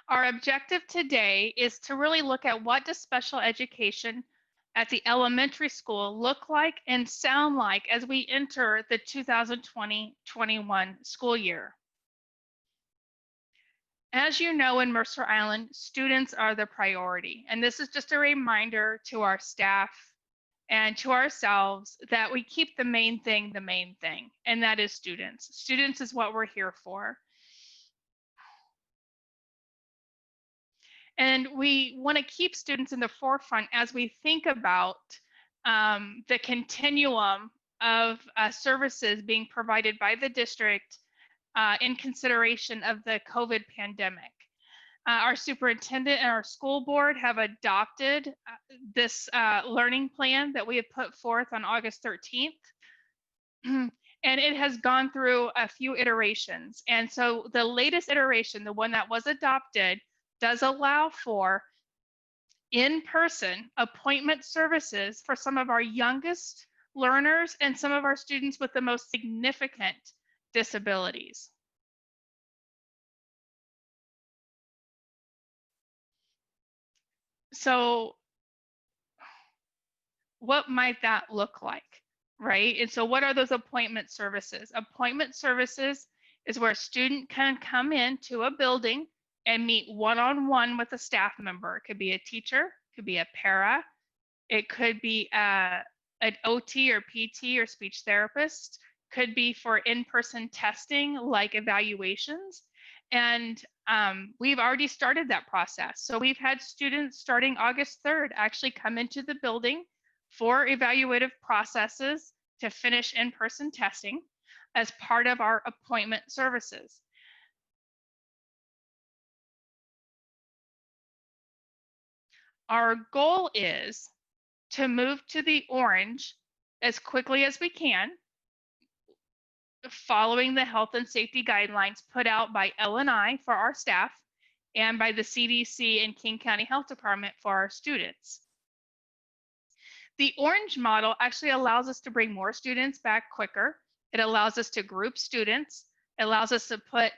Our objective today is to really look at what does special education at the elementary school look like and sound like as we enter the 2020-21 school year. As you know, in Mercer Island, students are the priority. And this is just a reminder to our staff and to ourselves that we keep the main thing, and that is students. Students is what we're here for. And we want to keep students in the forefront as we think about the continuum of services being provided by the district in consideration of the COVID pandemic. Our superintendent and our school board have adopted this learning plan that we have put forth on August 13th. And it has gone through a few iterations. And so the latest iteration, the one that was adopted, does allow for in-person appointment services for some of our youngest learners and some of our students with the most significant disabilities. So what might that look like, right? And so what are those appointment services? Appointment services is where a student can come into a building and meet one-on-one with a staff member. It could be a teacher, it could be a para, it could be an OT or PT or speech therapist, could be for in-person testing like evaluations. And we've already started that process. So we've had students starting August 3rd actually come into the building for evaluative processes to finish in-person testing as part of our appointment services. Our goal is to move to the orange as quickly as we can, following the health and safety guidelines put out by L&I for our staff and by the CDC and King County Health Department for our students. The orange model actually allows us to bring more students back quicker. It allows us to group students. It allows us to put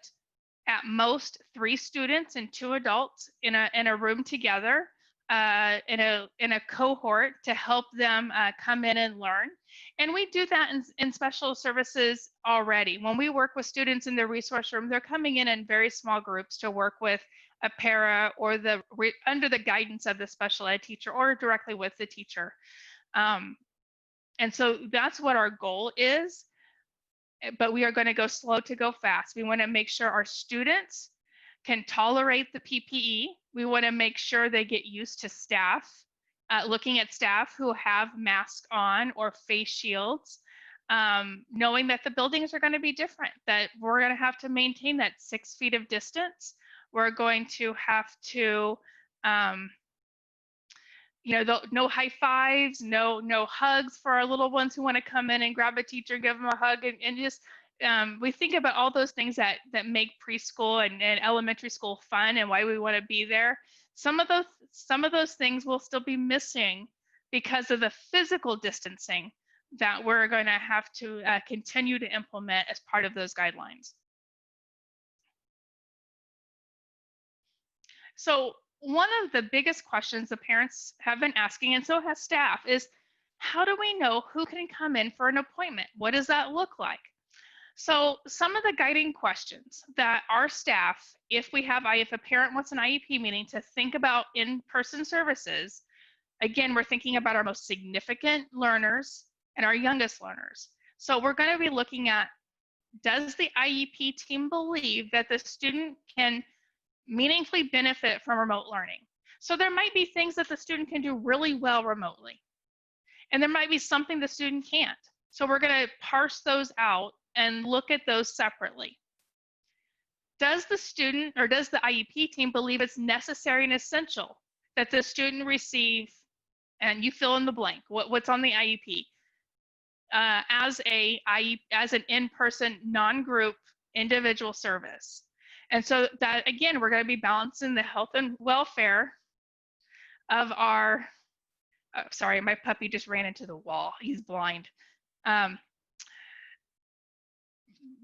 at most 3 students and 2 adults in a room together, in a cohort to help them come in and learn. And we do that in special services already. When we work with students in the resource room, they're coming in very small groups to work with a para or under the guidance of the special ed teacher or directly with the teacher. And so that's what our goal is, but we are going to go slow to go fast. We want to make sure our students can tolerate the PPE. We want to make sure they get used to staff, looking at staff who have masks on or face shields, knowing that the buildings are going to be different, that we're going to have to maintain that 6 feet of distance. We're going to have to, no high fives, no hugs for our little ones who want to come in and grab a teacher, give them a hug, and just we think about all those things that make preschool and elementary school fun and why we want to be there. Some of those things will still be missing because of the physical distancing that we're going to have to continue to implement as part of those guidelines. So one of the biggest questions the parents have been asking, and so has staff, is how do we know who can come in for an appointment? What does that look like? So some of the guiding questions that our staff, if a parent wants an IEP meeting to think about in-person services, again, we're thinking about our most significant learners and our youngest learners. So we're going to be looking at, does the IEP team believe that the student can meaningfully benefit from remote learning? So there might be things that the student can do really well remotely, and there might be something the student can't. So we're going to parse those out and look at those separately. Does the student or does the IEP team believe it's necessary and essential that the student receive, and you fill in the blank, what's on the IEP, as an in-person non-group individual service? And so that, again, we're going to be balancing the health and welfare of our, sorry, my puppy just ran into the wall. He's blind.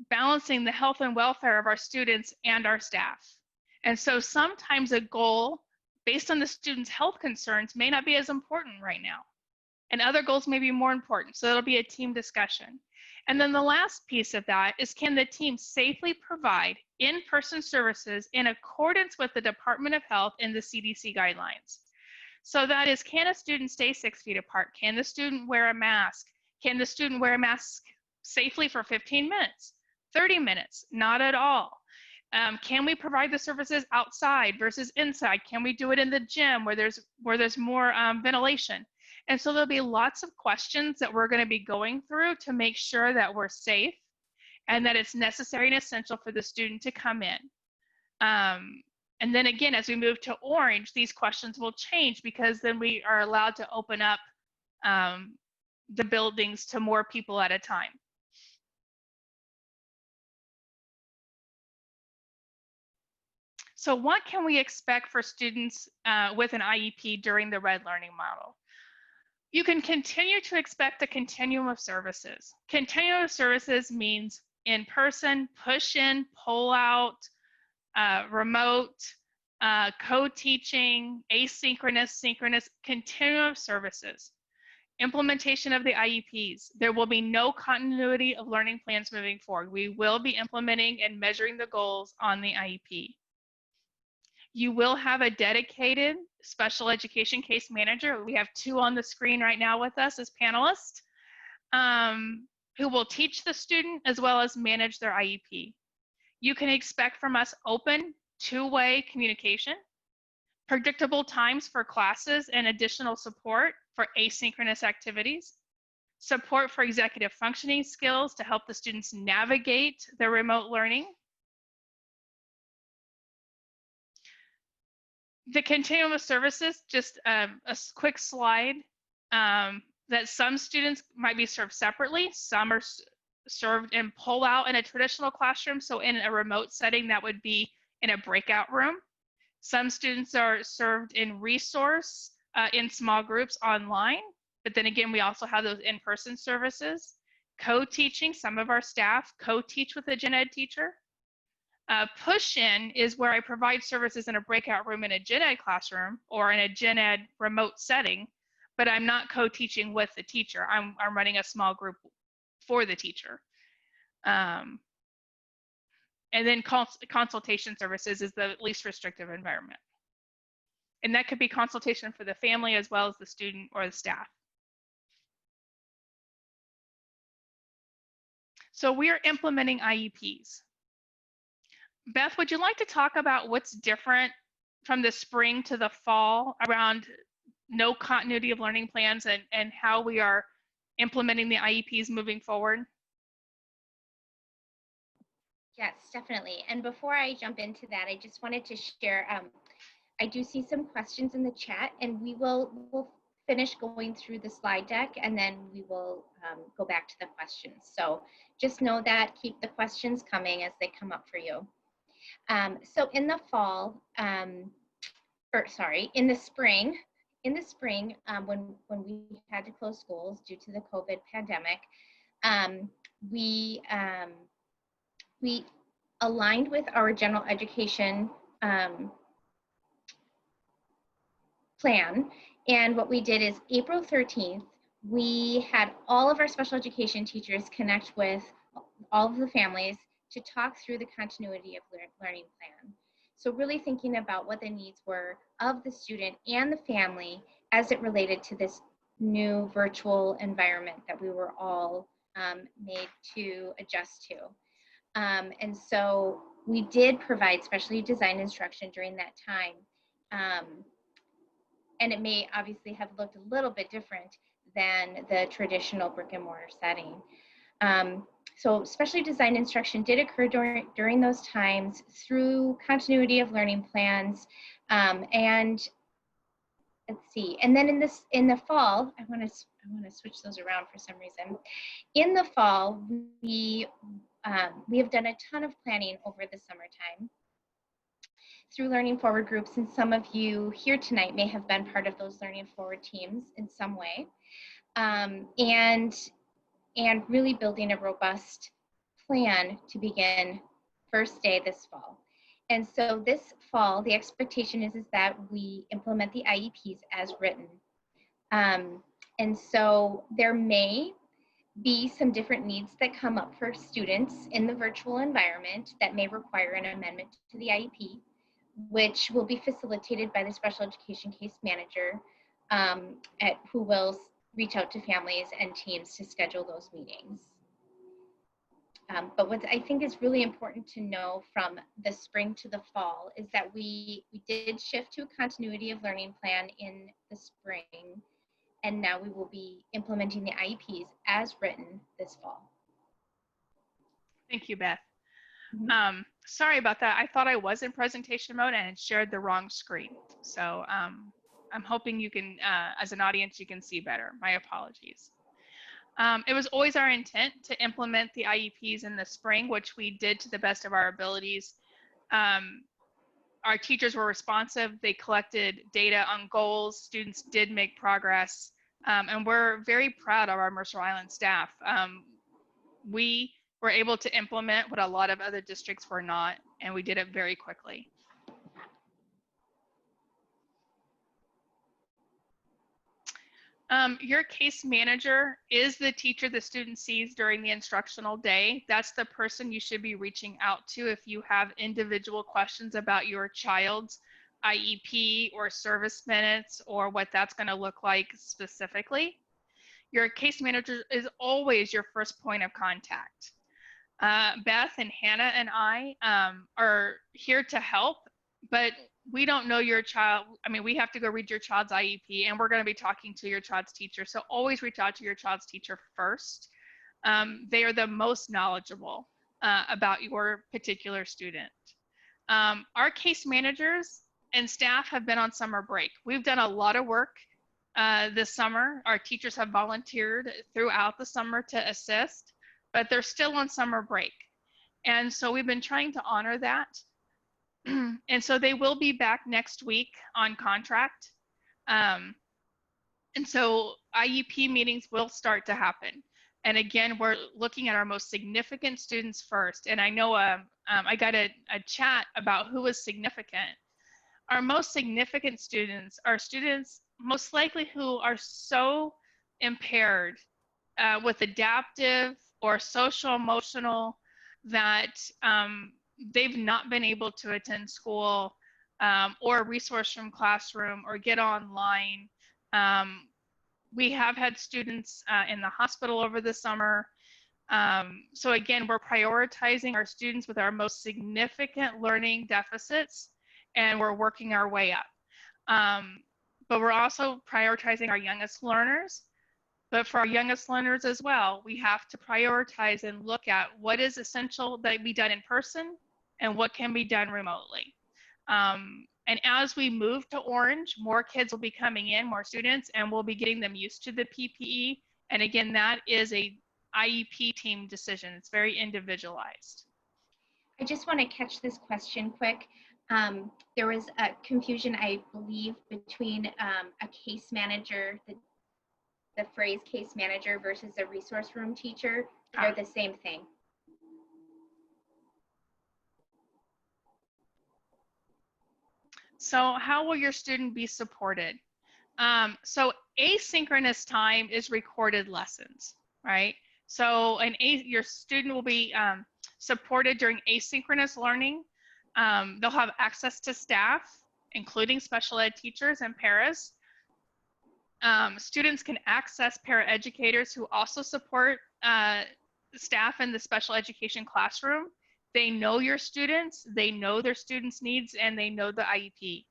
Balancing the health and welfare of our students and our staff. And so sometimes a goal based on the student's health concerns may not be as important right now. And other goals may be more important. So it'll be a team discussion. And then the last piece of that is, can the team safely provide in-person services in accordance with the Department of Health and the CDC guidelines? So that is, can a student stay 6 feet apart? Can the student wear a mask? Can the student wear a mask safely for 15 minutes, 30 minutes? Not at all. Can we provide the services outside versus inside? Can we do it in the gym where there's more ventilation? And so there'll be lots of questions that we're going to be going through to make sure that we're safe and that it's necessary and essential for the student to come in. And then again, as we move to orange, these questions will change because then we are allowed to open up the buildings to more people at a time. So what can we expect for students with an IEP during the red learning model? You can continue to expect a continuum of services. Continuum of services means in person, push in, pull out, remote, co-teaching, asynchronous, synchronous, continuum of services. Implementation of the IEPs. There will be no continuity of learning plans moving forward. We will be implementing and measuring the goals on the IEP. You will have a dedicated special education case manager. We have 2 on the screen right now with us as panelists, who will teach the student as well as manage their IEP. You can expect from us open, 2-way communication, predictable times for classes and additional support for asynchronous activities, support for executive functioning skills to help the students navigate their remote learning. The continuum of services, just a quick slide, that some students might be served separately. Some are served in pull out in a traditional classroom. So in a remote setting, that would be in a breakout room. Some students are served in resource in small groups online. But then again, we also have those in-person services. Co-teaching, some of our staff co-teach with a gen ed teacher. Push-in is where I provide services in a breakout room in a gen ed classroom or in a gen ed remote setting, but I'm not co-teaching with the teacher. I'm running a small group for the teacher. And then consultation services is the least restrictive environment. And that could be consultation for the family as well as the student or the staff. So we are implementing IEPs. Beth, would you like to talk about what's different from the spring to the fall around no continuity of learning plans and how we are implementing the IEPs moving forward? Yes, definitely. And before I jump into that, I just wanted to share, I do see some questions in the chat, and we'll finish going through the slide deck, and then we will go back to the questions. So just know that, keep the questions coming as they come up for you. So in the fall, in the spring, when we had to close schools due to the COVID pandemic, we aligned with our general education plan. And what we did is April 13th, we had all of our special education teachers connect with all of the families to talk through the continuity of learning plan. So really thinking about what the needs were of the student and the family as it related to this new virtual environment that we were all made to adjust to. And so we did provide specially designed instruction during that time. And it may obviously have looked a little bit different than the traditional brick and mortar setting. So specially designed instruction did occur during those times through continuity of learning plans. And let's see, and then in the fall, I want to switch those around for some reason. In the fall, we have done a ton of planning over the summertime through Learning Forward groups, and some of you here tonight may have been part of those Learning Forward teams in some way, and really building a robust plan to begin first day this fall. And so this fall, the expectation is that we implement the IEPs as written. And so there may be some different needs that come up for students in the virtual environment that may require an amendment to the IEP, which will be facilitated by the special education case manager, who will reach out to families and teams to schedule those meetings. But what I think is really important to know from the spring to the fall is that we did shift to a continuity of learning plan in the spring, and now we will be implementing the IEPs as written this fall. Thank you, Beth. Sorry about that. I thought I was in presentation mode and had shared the wrong screen. So I'm hoping you can, as an audience, you can see better. My apologies. It was always our intent to implement the IEPs in the spring, which we did to the best of our abilities. Our teachers were responsive. They collected data on goals. Students did make progress. And we're very proud of our Mercer Island staff. We were able to implement what a lot of other districts were not, and we did it very quickly. Your case manager is the teacher the student sees during the instructional day. That's the person you should be reaching out to if you have individual questions about your child's IEP or service minutes or what that's going to look like specifically. Your case manager is always your first point of contact. Beth and Hannah and I are here to help, but we don't know your child. I mean, we have to go read your child's IEP, and we're going to be talking to your child's teacher. So always reach out to your child's teacher first. They are the most knowledgeable about your particular student. Our case managers and staff have been on summer break. We've done a lot of work this summer. Our teachers have volunteered throughout the summer to assist, but they're still on summer break. And so we've been trying to honor that. And so they will be back next week on contract. And so IEP meetings will start to happen. And again, we're looking at our most significant students first. And I know I got a chat about who is significant. Our most significant students are students most likely who are so impaired with adaptive or social emotional that they've not been able to attend school or a resource room classroom or get online. We have had students in the hospital over the summer. So again, we're prioritizing our students with our most significant learning deficits, and we're working our way up. But we're also prioritizing our youngest learners. But for our youngest learners as well, we have to prioritize and look at what is essential that be done in person and what can be done remotely. And as we move to Orange, more kids will be coming in, more students, and we'll be getting them used to the PPE. And again, that is a IEP team decision. It's very individualized. I just want to catch this question quick. There was a confusion, I believe, between a case manager, the phrase case manager versus a resource room teacher. They're the same thing. So how will your student be supported? So asynchronous time is recorded lessons, right? So your student will be supported during asynchronous learning. They'll have access to staff, including special ed teachers and paras. Students can access paraeducators who also support staff in the special education classroom. They know your students, they know their students' needs, and they know the IEP.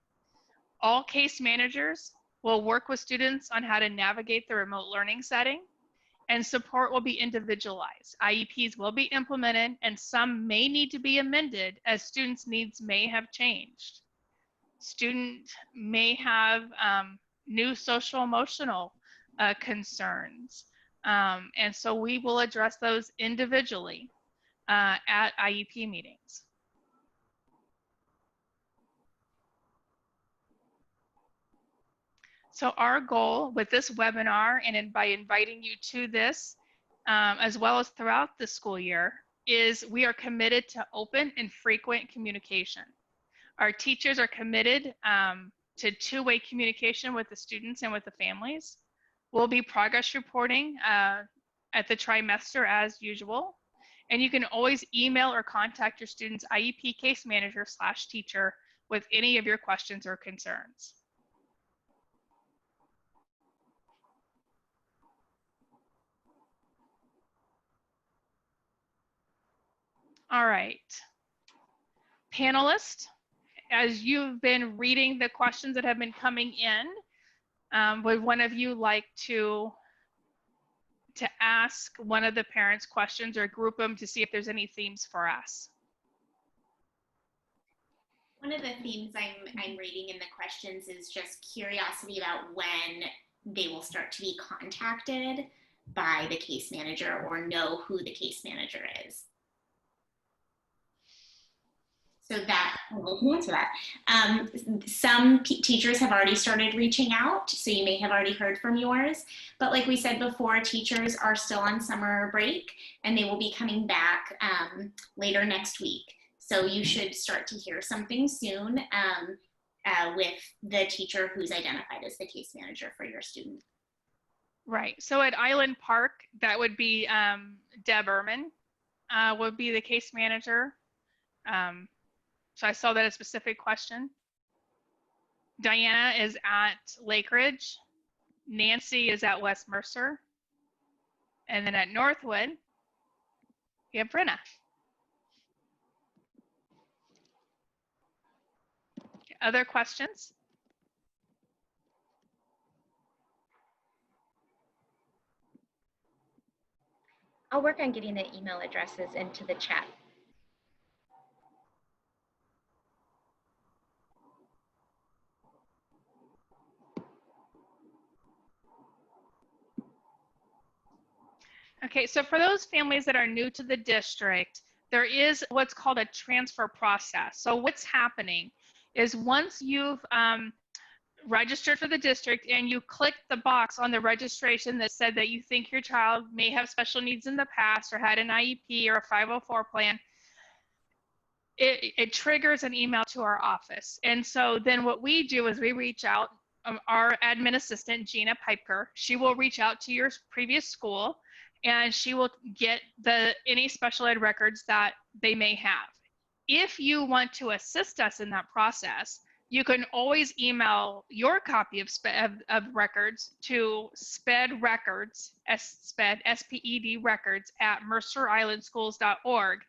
All case managers will work with students on how to navigate the remote learning setting, and support will be individualized. IEPs will be implemented, and some may need to be amended as students' needs may have changed. Student may have new social emotional concerns. And so we will address those individually at IEP meetings. So our goal with this webinar and by inviting you to this, as well as throughout the school year, is we are committed to open and frequent communication. Our teachers are committed to two-way communication with the students and with the families. We'll be progress reporting at the trimester as usual. And you can always email or contact your student's IEP case manager / teacher with any of your questions or concerns. All right. Panelists, as you've been reading the questions that have been coming in, would one of you like to ask one of the parents questions or group them to see if there's any themes for us? One of the themes I'm reading in the questions is just curiosity about when they will start to be contacted by the case manager or know who the case manager is. So that, I can answer that. Some teachers have already started reaching out, so you may have already heard from yours. But like we said before, teachers are still on summer break and they will be coming back later next week. So you should start to hear something soon with the teacher who's identified as the case manager for your student. Right, so at Island Park, that would be Deb Ehrman would be the case manager. So I saw that a specific question. Diana is at Lake Ridge. Nancy is at West Mercer. And then at Northwood, we have Brenna. Other questions? I'll work on getting the email addresses into the chat. Okay, so for those families that are new to the district, there is what's called a transfer process. So what's happening is once you've registered for the district and you click the box on the registration that said that you think your child may have special needs in the past or had an IEP or a 504 plan, it triggers an email to our office. And so then what we do is we reach out, our admin assistant, Gina Piper, she will reach out to your previous school and she will get any special ed records that they may have. If you want to assist us in that process, you can always email your copy of records to SPED records, SPED records at mercerislandschools.org.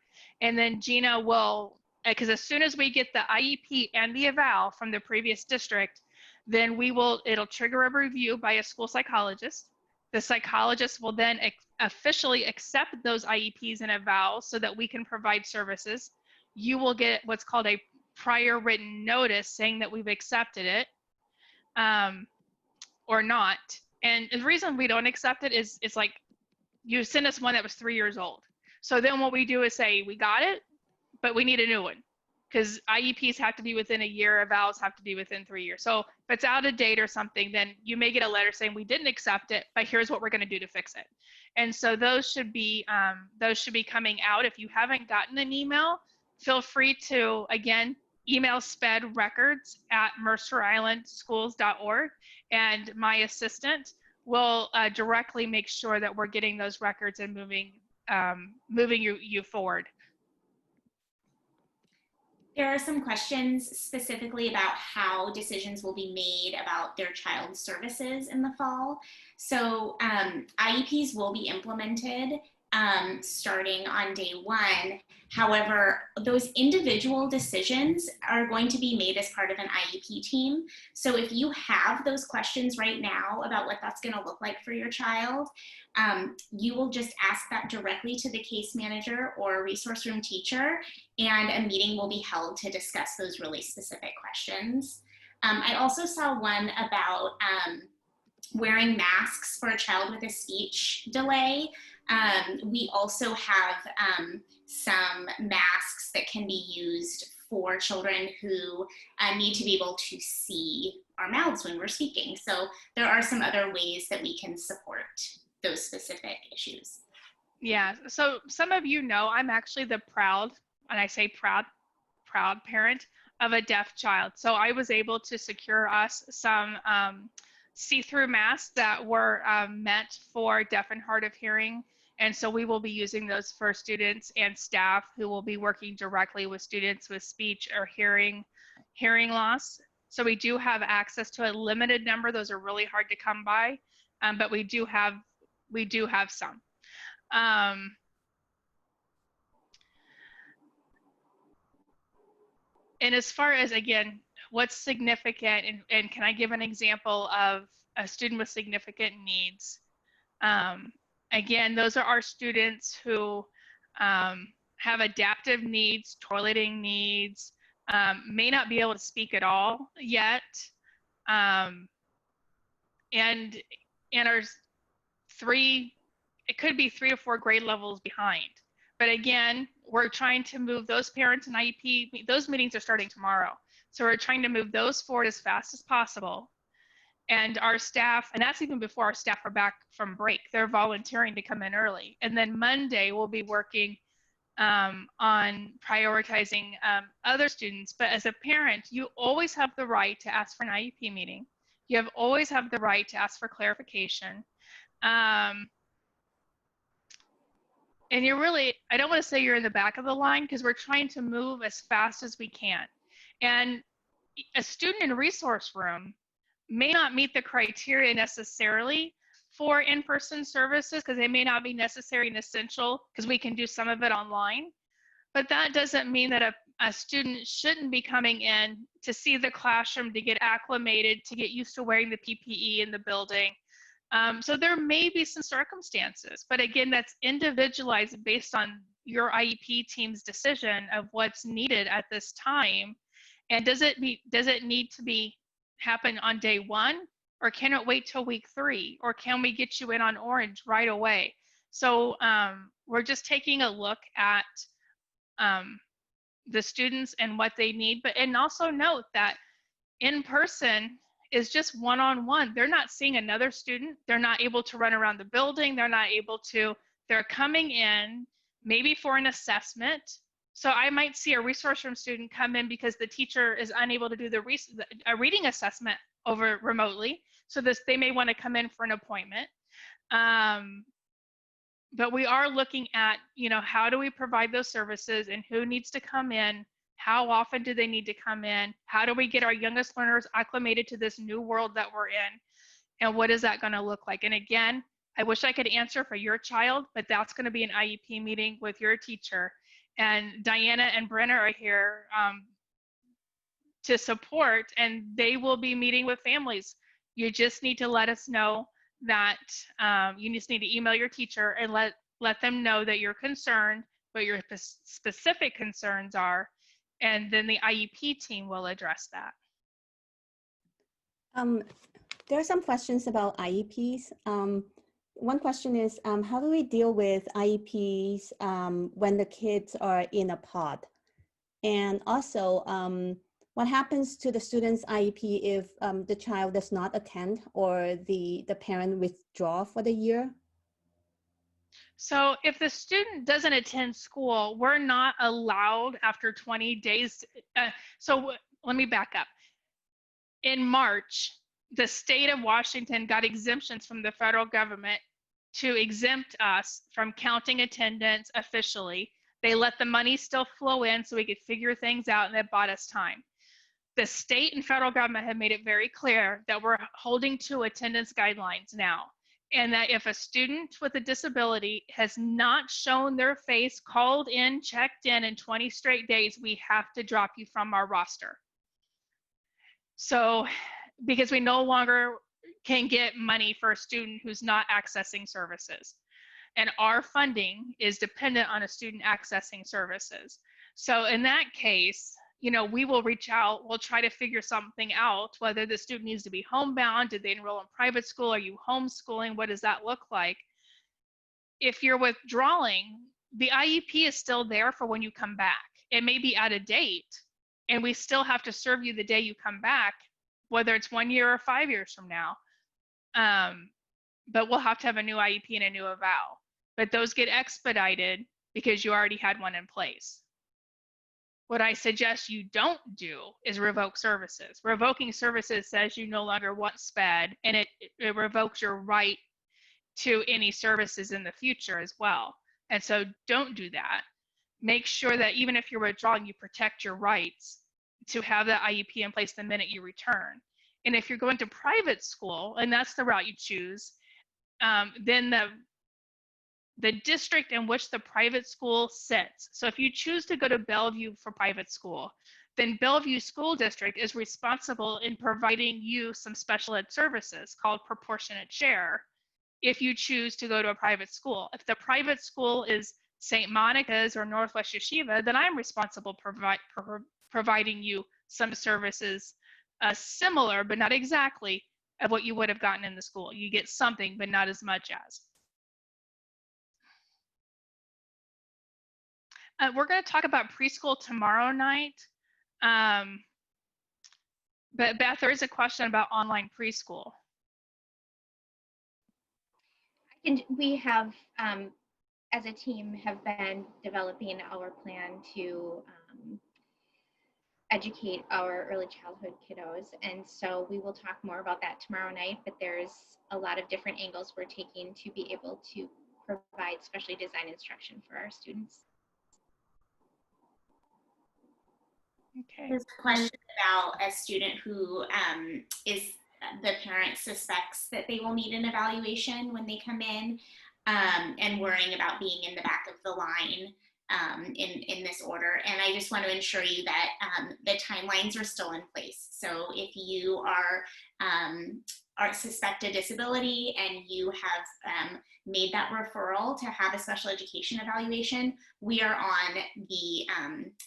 And then Gina will, because as soon as we get the IEP and the eval from the previous district, then it'll trigger a review by a school psychologist. The psychologist will then officially accept those IEPs and evals so that we can provide services. You will get what's called a prior written notice saying that we've accepted it or not. And the reason we don't accept it is it's like you send us one that was 3 years old. So then what we do is say, we got it, but we need a new one because IEPs have to be within a year, evals have to be within 3 years. So if it's out of date or something, then you may get a letter saying we didn't accept it, but here's what we're going to do to fix it. And so those should be coming out. If you haven't gotten an email, feel free to, again, email SPED records at mercerislandschools.org, and my assistant will directly make sure that we're getting those records and moving you forward. There are some questions specifically about how decisions will be made about their child's services in the fall. So IEPs will be implemented starting on day one. However, those individual decisions are going to be made as part of an IEP team. So if you have those questions right now about what that's going to look like for your child, you will just ask that directly to the case manager or resource room teacher, and a meeting will be held to discuss those really specific questions. I also saw one about wearing masks for a child with a speech delay. We also have some masks that can be used for children who need to be able to see our mouths when we're speaking. So there are some other ways that we can support those specific issues. Yeah, so some of you know I'm actually the proud, and I say proud parent of a deaf child. So I was able to secure us some see-through masks that were meant for deaf and hard of hearing. And so we will be using those for students and staff who will be working directly with students with speech or hearing loss. So we do have access to a limited number. Those are really hard to come by, but we do have some. And as far as, again, what's significant, and can I give an example of a student with significant needs? Again, those are our students who have adaptive needs, toileting needs, may not be able to speak at all yet, and are it could be 3 to 4 grade levels behind. But again, we're trying to move those parents and IEP, those meetings are starting tomorrow. So we're trying to move those forward as fast as possible. And our staff, and that's even before our staff are back from break, they're volunteering to come in early. And then Monday we'll be working on prioritizing other students. But as a parent, you always have the right to ask for an IEP meeting. You always have the right to ask for clarification. And you're really, I don't want to say you're in the back of the line, because we're trying to move as fast as we can. And a student in a resource room may not meet the criteria necessarily for in-person services, because they may not be necessary and essential, because we can do some of it online. But that doesn't mean that a student shouldn't be coming in to see the classroom, to get acclimated, to get used to wearing the PPE in the building. So there may be some circumstances, but again, that's individualized based on your IEP team's decision of what's needed at this time. And does it need to happen on day 1, or can it wait till week 3, or can we get you in on orange right away? So we're just taking a look at the students and what they need, and also note that in person is just one-on-one. They're not seeing another student. They're not able to run around the building. They're coming in maybe for an assessment. So I might see a resource room student come in because the teacher is unable to do a reading assessment over remotely. So they may want to come in for an appointment. But we are looking at, how do we provide those services, and who needs to come in? How often do they need to come in? How do we get our youngest learners acclimated to this new world that we're in? And what is that going to look like? And again, I wish I could answer for your child, but that's going to be an IEP meeting with your teacher. And Diana and Brenna are here to support, and they will be meeting with families. You just need to let us know that you just need to email your teacher and let them know that you're concerned, what your specific concerns are, and then the IEP team will address that. There are some questions about IEPs. One question is, how do we deal with IEPs when the kids are in a pod? And also, what happens to the student's IEP if the child does not attend, or the parent withdraw for the year? So if the student doesn't attend school, we're not allowed after 20 days. So let me back up. In March, the state of Washington got exemptions from the federal government to exempt us from counting attendance officially. They let the money still flow in so we could figure things out, and that bought us time. The state and federal government have made it very clear that we're holding to attendance guidelines now, and that if a student with a disability has not shown their face, called in, checked in 20 straight days, we have to drop you from our roster. So, because we no longer can get money for a student who's not accessing services. And our funding is dependent on a student accessing services. So in that case, we will reach out, we'll try to figure something out, whether the student needs to be homebound, did they enroll in private school, are you homeschooling, what does that look like? If you're withdrawing, the IEP is still there for when you come back. It may be out of date, and we still have to serve you the day you come back, whether it's 1 year or 5 years from now. But we'll have to have a new IEP and a new eval. But those get expedited because you already had one in place. What I suggest you don't do is revoke services. Revoking services says you no longer want SPED, and it revokes your right to any services in the future as well. And so don't do that. Make sure that even if you're withdrawing, you protect your rights to have that IEP in place the minute you return. And if you're going to private school, and that's the route you choose, then the district in which the private school sits. So if you choose to go to Bellevue for private school, then Bellevue School District is responsible in providing you some special ed services called proportionate share if you choose to go to a private school. If the private school is St. Monica's or Northwest Yeshiva, then I'm responsible providing you some services similar, but not exactly, of what you would have gotten in the school. You get something, but not as much as. We're going to talk about preschool tomorrow night. But Beth, there is a question about online preschool. We have, as a team, have been developing our plan to educate our early childhood kiddos. And so we will talk more about that tomorrow night, but there's a lot of different angles we're taking to be able to provide specially designed instruction for our students. Okay. There's a question about a student who the parent suspects that they will need an evaluation when they come in, and worrying about being in the back of the line in this order. And I just want to ensure you that the timelines are still in place. So if you are suspect a disability and you have made that referral to have a special education evaluation, we are on the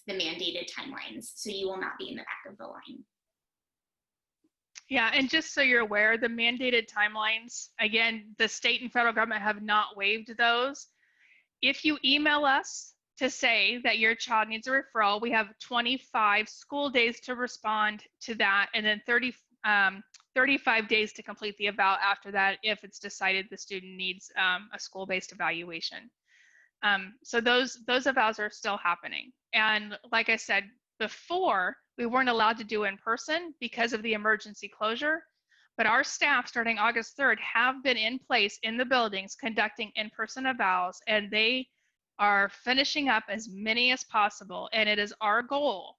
mandated timelines. So you will not be in the back of the line. Yeah, and just so you're aware, the mandated timelines, again, the state and federal government have not waived those. If you email us to say that your child needs a referral, we have 25 school days to respond to that, and then 35 days to complete the eval after that if it's decided the student needs a school-based evaluation. So those evals are still happening. And like I said before, we weren't allowed to do in person because of the emergency closure, but our staff starting August 3rd have been in place in the buildings conducting in-person evals, and they are finishing up as many as possible. And it is our goal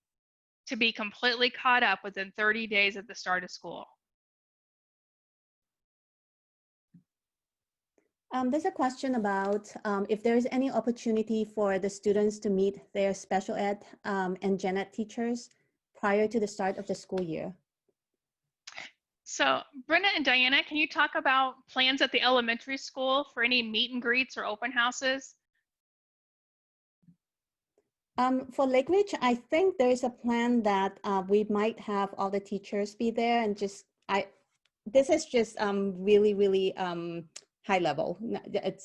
to be completely caught up within 30 days at the start of school. There's a question about if there's any opportunity for the students to meet their special ed and gen ed teachers prior to the start of the school year. So Brenda and Diana, can you talk about plans at the elementary school for any meet and greets or open houses? For Lake Ridge, I think there's a plan that we might have all the teachers be there, and this is just really high level.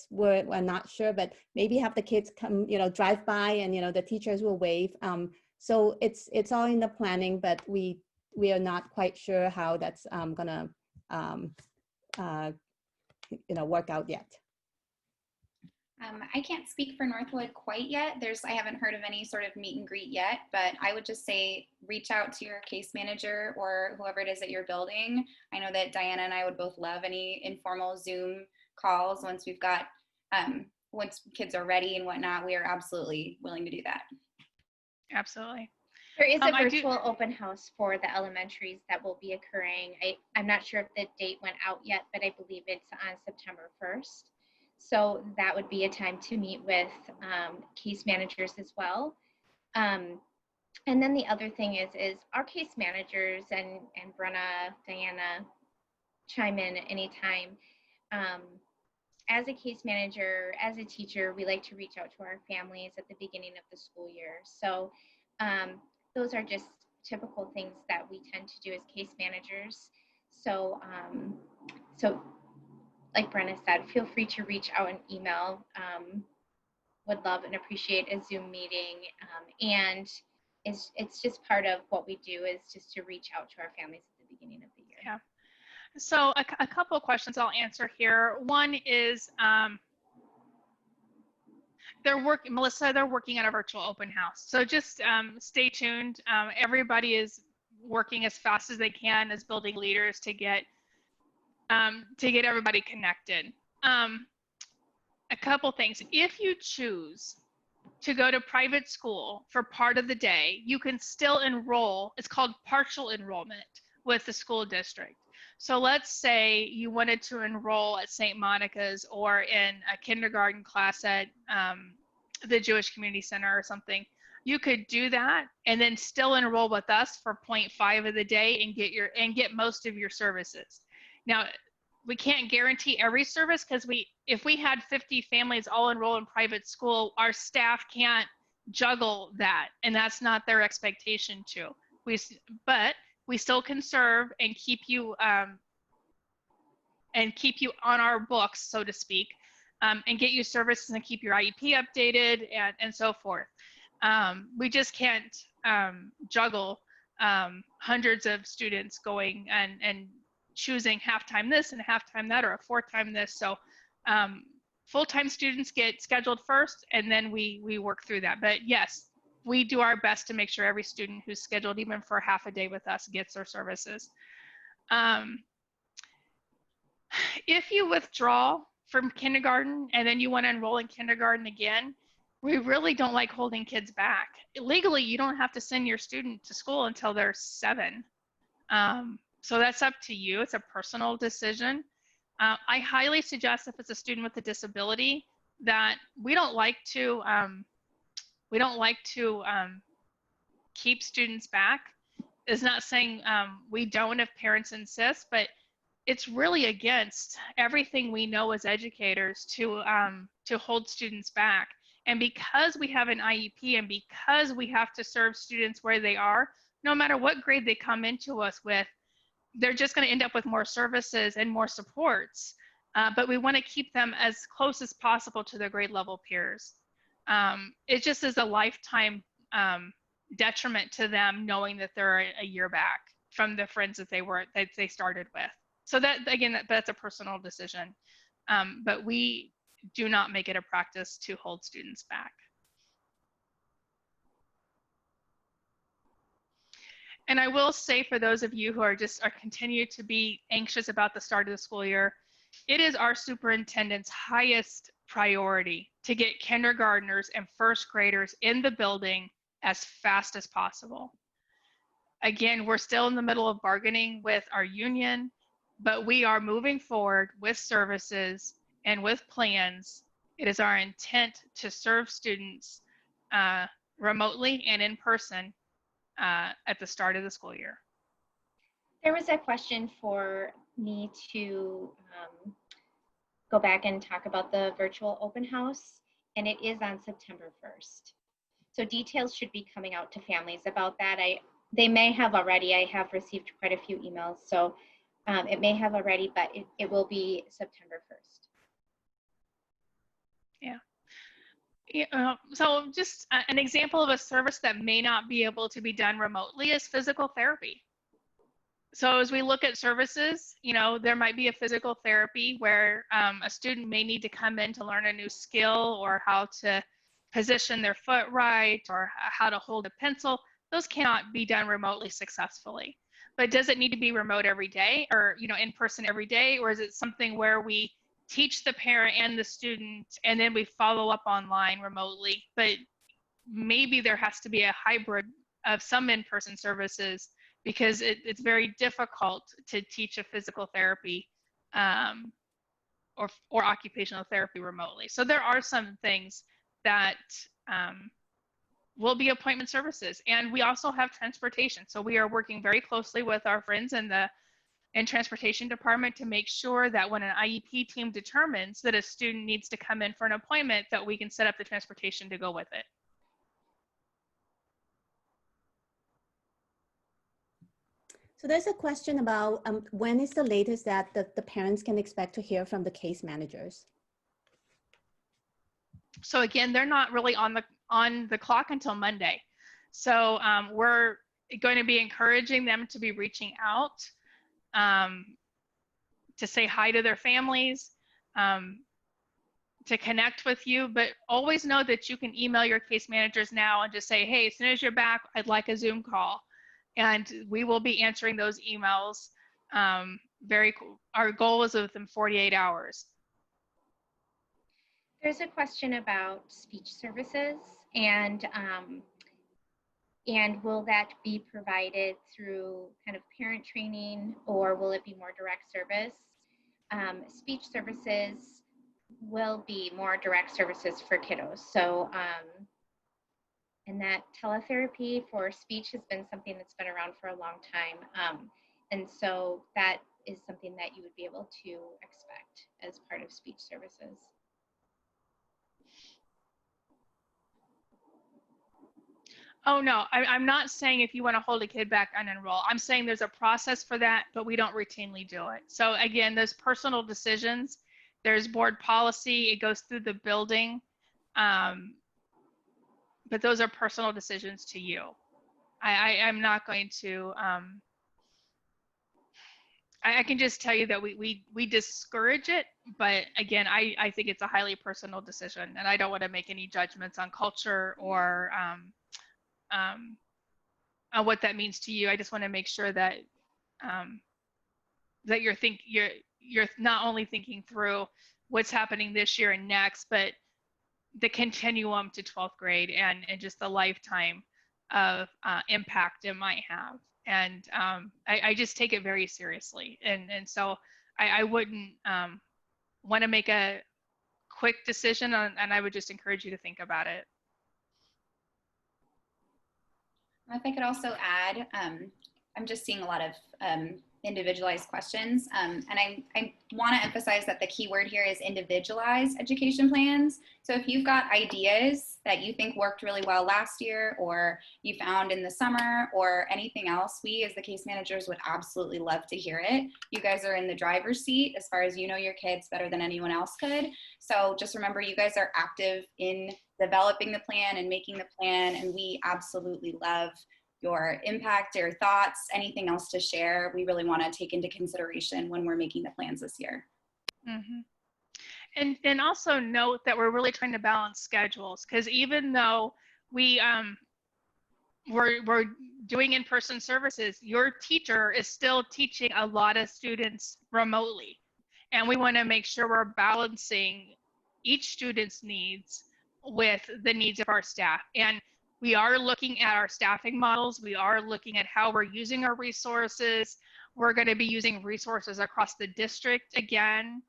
We're not sure, but maybe have the kids come, drive by, and the teachers will wave. So it's all in the planning, but we are not quite sure how that's gonna work out yet. I can't speak for Northwood quite yet. I haven't heard of any sort of meet and greet yet, but I would just say reach out to your case manager or whoever it is at your building. I know that Diana and I would both love any informal Zoom calls once we've got, once kids are ready and whatnot. We are absolutely willing to do that. Absolutely. There is a virtual open house for the elementaries that will be occurring. I'm not sure if the date went out yet, but I believe it's on September 1st. So that would be a time to meet with case managers as well. And then the other thing is our case managers and Brenna, Diana, chime in anytime. As a case manager, as a teacher, we like to reach out to our families at the beginning of the school year. So those are just typical things that we tend to do as case managers. So, like Brenna said, feel free to reach out and email. Would love and appreciate a Zoom meeting. And it's just part of what we do, is just to reach out to our families at the beginning of the year. Yeah. So a couple of questions I'll answer here. One is, Melissa, they're working on a virtual open house. So just stay tuned. Everybody is working as fast as they can as building leaders to get everybody connected. A couple things. If you choose to go to private school for part of the day, you can still enroll. It's called partial enrollment with the school district. So let's say you wanted to enroll at St. Monica's or in a kindergarten class at the Jewish Community Center or something. You could do that and then still enroll with us for 0.5 of the day and get most of your services. Now, we can't guarantee every service because if we had 50 families all enroll in private school, our staff can't juggle that, and that's not their expectation to. But we still can serve and keep you on our books, so to speak, and get you services and keep your IEP updated and so forth. We just can't juggle hundreds of students going and choosing half-time this and half-time that or a four-time this. So full-time students get scheduled first, and then we work through that. But yes, we do our best to make sure every student who's scheduled even for half a day with us gets their services. If you withdraw from kindergarten and then you want to enroll in kindergarten again, we really don't like holding kids back. Legally, you don't have to send your student to school until they're 7. So that's up to you. It's a personal decision. I highly suggest if it's a student with a disability that we don't like to keep students back. It's not saying we don't if parents insist, but it's really against everything we know as educators to hold students back. And because we have an IEP and because we have to serve students where they are, no matter what grade they come into us with, they're just going to end up with more services and more supports. But we want to keep them as close as possible to their grade level peers. It just is a lifetime detriment to them knowing that they're a year back from the friends that they started with. So that, again, that's a personal decision. But we do not make it a practice to hold students back. And I will say, for those of you who are continue to be anxious about the start of the school year, it is our superintendent's highest priority to get kindergartners and first graders in the building as fast as possible. Again, we're still in the middle of bargaining with our union, but we are moving forward with services and with plans. It is our intent to serve students remotely and in person at the start of the school year. There was a question for me to go back and talk about the virtual open house, and it is on September 1st. So details should be coming out to families about that. They may have already. I have received quite a few emails, so it may have already, but it will be September 1st. Yeah. So just an example of a service that may not be able to be done remotely is physical therapy. So as we look at services, there might be a physical therapy where a student may need to come in to learn a new skill or how to position their foot right or how to hold a pencil. Those cannot be done remotely successfully. But does it need to be remote every day or in person every day, or is it something where we teach the parent and the student and then we follow up online remotely? But maybe there has to be a hybrid of some in-person services because it's very difficult to teach a physical therapy or occupational therapy remotely. So there are some things that will be appointment services. And we also have transportation. So we are working very closely with our friends in the transportation department to make sure that when an IEP team determines that a student needs to come in for an appointment, that we can set up the transportation to go with it. So there's a question about when is the latest that the parents can expect to hear from the case managers? So again, they're not really on the clock until Monday. So we're going to be encouraging them to be reaching out to say hi to their families, to connect with you, but always know that you can email your case managers now and just say, hey, as soon as you're back, I'd like a Zoom call. And we will be answering those emails. Our goal is within 48 hours. There's a question about speech services and will that be provided through kind of parent training, or will it be more direct service? Speech services will be more direct services for kiddos. So, and that teletherapy for speech has been something that's been around for a long time. And so that is something that you would be able to expect as part of speech services. Oh, no, I'm not saying if you want to hold a kid back and enroll. I'm saying there's a process for that, but we don't routinely do it. So again, those personal decisions, there's board policy, it goes through the building, but those are personal decisions to you. I'm not going to, I can just tell you that we discourage it, but again, I think it's a highly personal decision, and I don't want to make any judgments on culture or what that means to you. I just want to make sure that that you're not only thinking through what's happening this year and next, but the continuum to 12th grade and just the lifetime of impact it might have. And I just take it very seriously. And so I wouldn't want to make a quick decision and I would just encourage you to think about it. If I could also add, I'm just seeing a lot of individualized questions. And I want to emphasize that the key word here is individualize education plans. So if you've got ideas that you think worked really well last year or you found in the summer or anything else, we as the case managers would absolutely love to hear it. You guys are in the driver's seat as far as you know your kids better than anyone else could. So just remember, you guys are active in developing the plan and making the plan, and we absolutely love your impact, your thoughts, anything else to share. We really want to take into consideration when we're making the plans this year. Mm-hmm. And also note that we're really trying to balance schedules, because even though we're doing in-person services, your teacher is still teaching a lot of students remotely. And we want to make sure we're balancing each student's needs with the needs of our staff. And we are looking at our staffing models. We are looking at how we're using our resources. We're going to be using resources across the district again.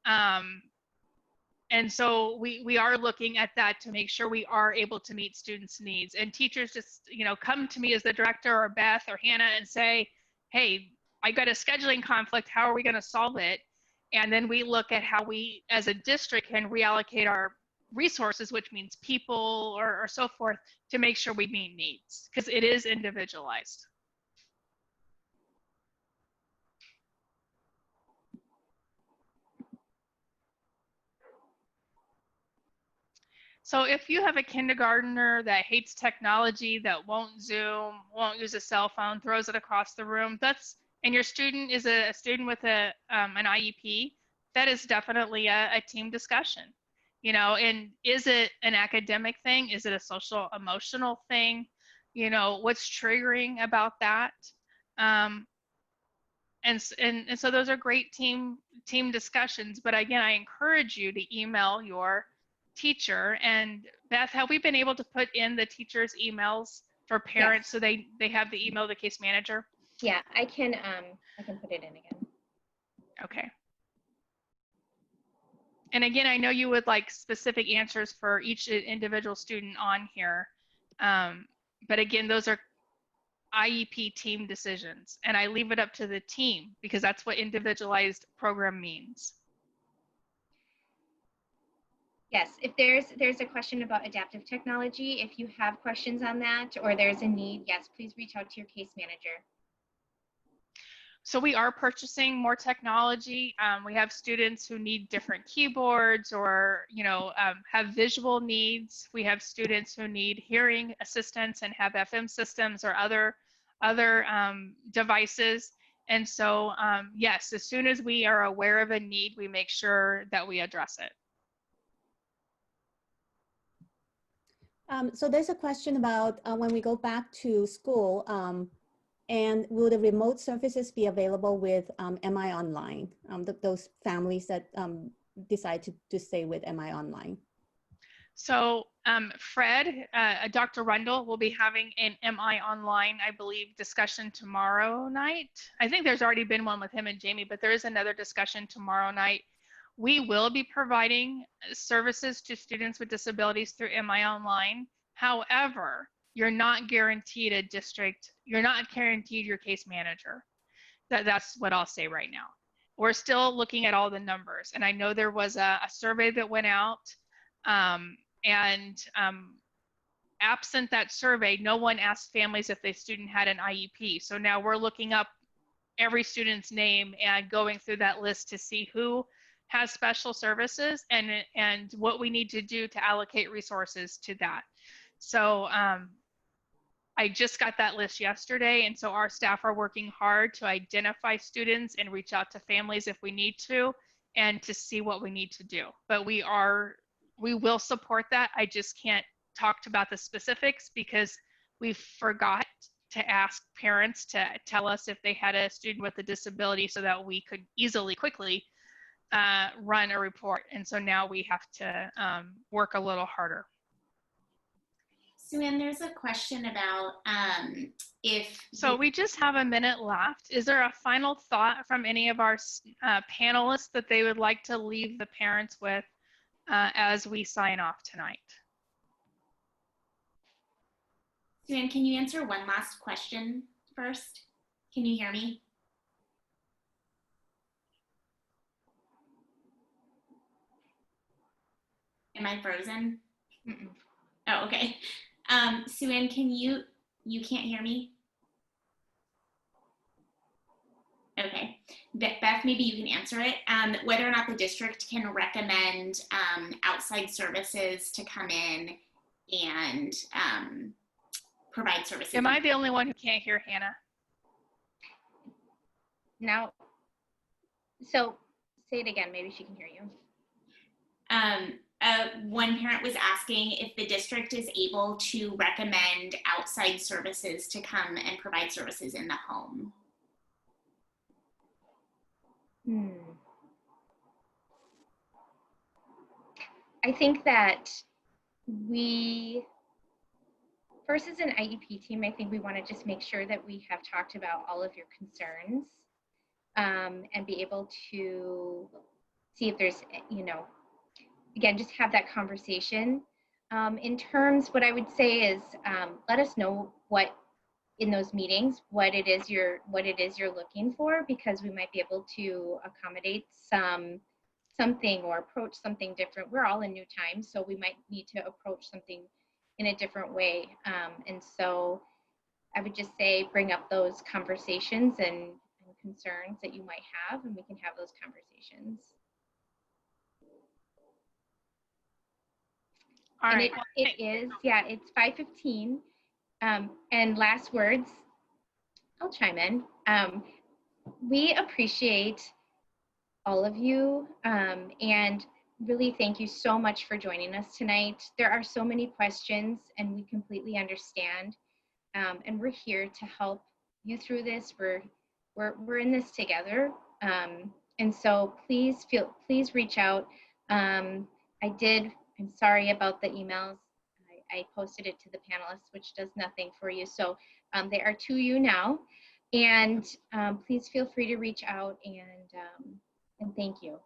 And so we are looking at that to make sure we are able to meet students' needs. And teachers just, come to me as the director or Beth or Hannah and say, hey, I got a scheduling conflict. How are we going to solve it? And then we look at how we as a district can reallocate our resources, which means people or so forth, to make sure we meet needs, because it is individualized. So if you have a kindergartner that hates technology, that won't Zoom, won't use a cell phone, throws it across the room, and your student is a student with an IEP, that is definitely a team discussion. And is it an academic thing? Is it a social emotional thing? What's triggering about that? And so those are great team discussions. But again, I encourage you to email your teacher. And Beth, have we been able to put in the teachers' emails for parents? Yes. So they have the email of the case manager? Yeah, I can put it in again. Okay. And again, I know you would like specific answers for each individual student on here. But again, those are IEP team decisions. And I leave it up to the team because that's what individualized program means. Yes, if there's a question about adaptive technology, if you have questions on that or there's a need, yes, please reach out to your case manager. So we are purchasing more technology. We have students who need different keyboards or, have visual needs. We have students who need hearing assistance and have FM systems or other devices. And so, yes, as soon as we are aware of a need, we make sure that we address it. So there's a question about when we go back to school, and will the remote services be available with MI Online, those families that decide to stay with MI Online? So Fred, Dr. Rundle will be having an MI Online, I believe, discussion tomorrow night. I think there's already been one with him and Jamie, but there is another discussion tomorrow night. We will be providing services to students with disabilities through MI Online. However, you're not guaranteed a district, you're not guaranteed your case manager. That's what I'll say right now. We're still looking at all the numbers. And I know there was a survey that went out, and absent that survey, no one asked families if the student had an IEP. So now we're looking up every student's name and going through that list to see who has special services and what we need to do to allocate resources to that. So I just got that list yesterday, and so our staff are working hard to identify students and reach out to families if we need to, and to see what we need to do. But we will support that. I just can't talk about the specifics because we forgot to ask parents to tell us if they had a student with a disability so that we could quickly run a report. And so now we have to work a little harder. Sue Ann, there's a question about if... So we just have a minute left. Is there a final thought from any of our panelists that they would like to leave the parents with as we sign off tonight? Sue Ann, can you answer one last question first? Can you hear me? Am I frozen? Mm-mm. Oh, okay. Sue Ann, you can't hear me? Okay. Beth, maybe you can answer it. Whether or not the district can recommend outside services to come in and provide services. Am I the only one who can't hear Hannah? Now, so say it again, maybe she can hear you. One parent was asking if the district is able to recommend outside services to come and provide services in the home. I think that first as an IEP team, I think we want to just make sure that we have talked about all of your concerns and be able to see if there's, again, just have that conversation. In terms, what I would say is let us know what in those meetings, what it is you're looking for, because we might be able to accommodate something or approach something different. We're all in new times, so we might need to approach something in a different way. And so I would just say bring up those conversations and concerns that you might have, and we can have those conversations. All and right. it is, yeah, it's 5:15. And last words, I'll chime in. We appreciate all of you and really thank you so much for joining us tonight. There are so many questions and we completely understand. And we're here to help you through this. We're in this together. And so please reach out. I'm sorry about the emails. I posted it to the panelists, which does nothing for you. So they are to you now. And please feel free to reach out and thank you.